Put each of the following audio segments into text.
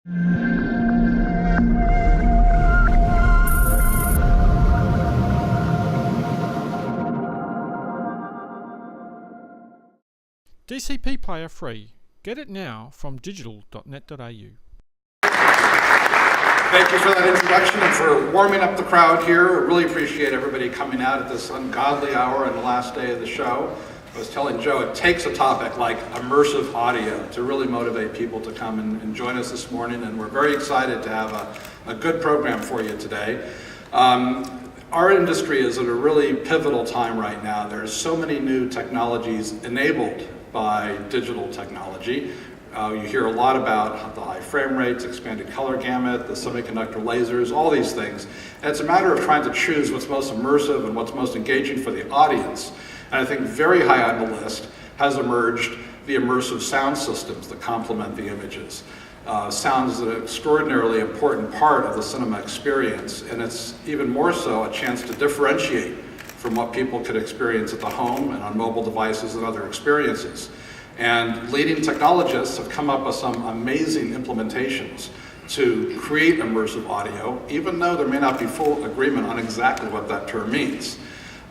DCP Player free. Get it now from digital.net.au. Thank you for that introduction and for warming up the crowd here. I really appreciate everybody coming out at this ungodly hour on the last day of the show. I was telling Joe, it takes a topic like immersive audio to really motivate people to come and join us this morning, and we're very excited to have a good program for you today. Our industry is at a really pivotal time right now. There's so many new technologies enabled by digital technology. You hear a lot about the high frame rates, expanded color gamut, the semiconductor lasers, all these things. And it's a matter of trying to choose what's most immersive and what's most engaging for the audience. And I think very high on the list has emerged the immersive sound systems that complement the images. Sound is an extraordinarily important part of the cinema experience, and it's even more so a chance to differentiate from what people could experience at the home and on mobile devices and other experiences. And leading technologists have come up with some amazing implementations to create immersive audio, even though there may not be full agreement on exactly what that term means.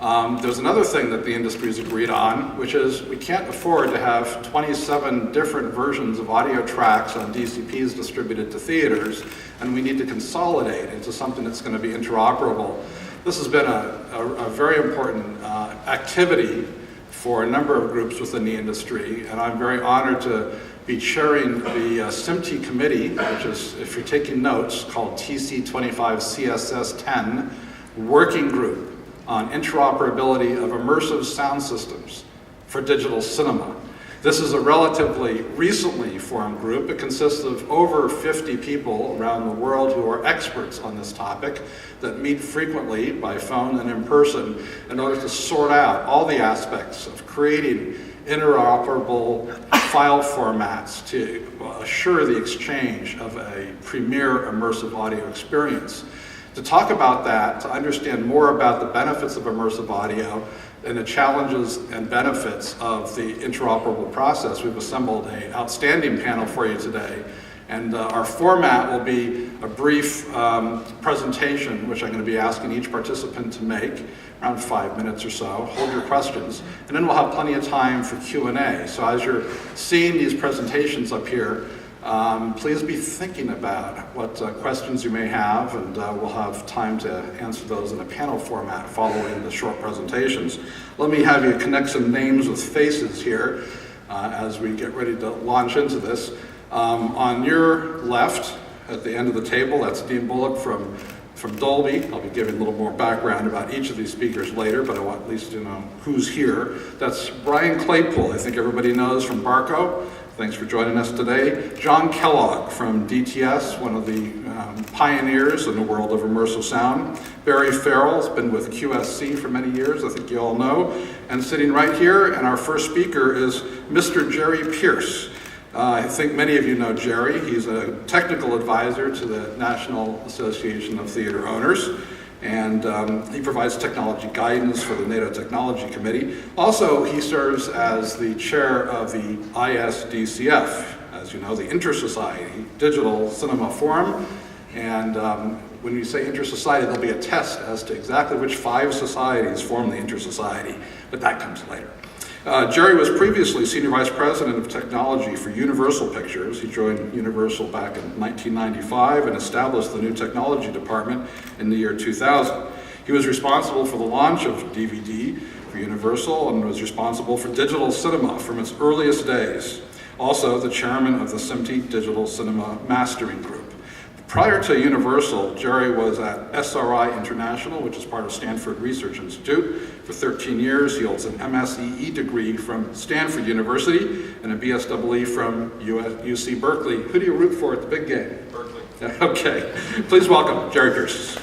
There's another thing that the industry's agreed on, which is we can't afford to have 27 different versions of audio tracks on DCPs distributed to theaters, and we need to consolidate into something that's going to be interoperable. This has been a very important activity for a number of groups within the industry, and I'm very honored to be chairing the CineTechGeek committee, which is, if you're taking notes, called TC25 CSS 10 Working Group on Interoperability of Immersive Sound Systems for Digital Cinema. This is a relatively recently formed group. It consists of over 50 people around the world who are experts on this topic that meet frequently by phone and in person in order to sort out all the aspects of creating interoperable file formats to assure the exchange of a premier immersive audio experience. To talk about that, to understand more about the benefits of immersive audio and the challenges and benefits of the interoperable process, we've assembled an outstanding panel for you today. And our format will be a brief presentation, which I'm going to be asking each participant to make, around 5 minutes or so. Hold your questions. And then we'll have plenty of time for Q&A. So as you're seeing these presentations up here, please be thinking about what questions you may have, and we'll have time to answer those in a panel format following the short presentations. Let me have you connect some names with faces here as we get ready to launch into this. On your left, at the end of the table, that's Dean Bullock from Dolby. I'll be giving a little more background about each of these speakers later, but I want at least to know who's here. That's Brian Claypool, I think everybody knows, from Barco. Thanks for joining us today. John Kellogg from DTS, one of the pioneers in the world of immersive sound. Barry Farrell's been with QSC for many years, I think you all know. And sitting right here, and our first speaker is Mr. Jerry Pierce. I think many of you know Jerry. He's a technical advisor to the National Association of Theater Owners, and he provides technology guidance for the NATO Technology Committee. Also, he serves as the chair of the ISDCF, as you know, the Inter-Society Digital Cinema Forum. And when you say inter-society, there'll be a test as to exactly which 5 societies form the inter-society, but that comes later. Jerry was previously Senior Vice President of Technology for Universal Pictures. He joined Universal back in 1995 and established the new technology department in the year 2000. He was responsible for the launch of DVD for Universal and was responsible for digital cinema from its earliest days. Also the chairman of the CineTechGeek Digital Cinema Mastering Group. Prior to Universal, Jerry was at SRI International, which is part of Stanford Research Institute. For 13 years, he holds an MSEE degree from Stanford University and a BSEE from UC Berkeley. Who do you root for at the big game? Berkeley. Okay. Please welcome Jerry Pierce.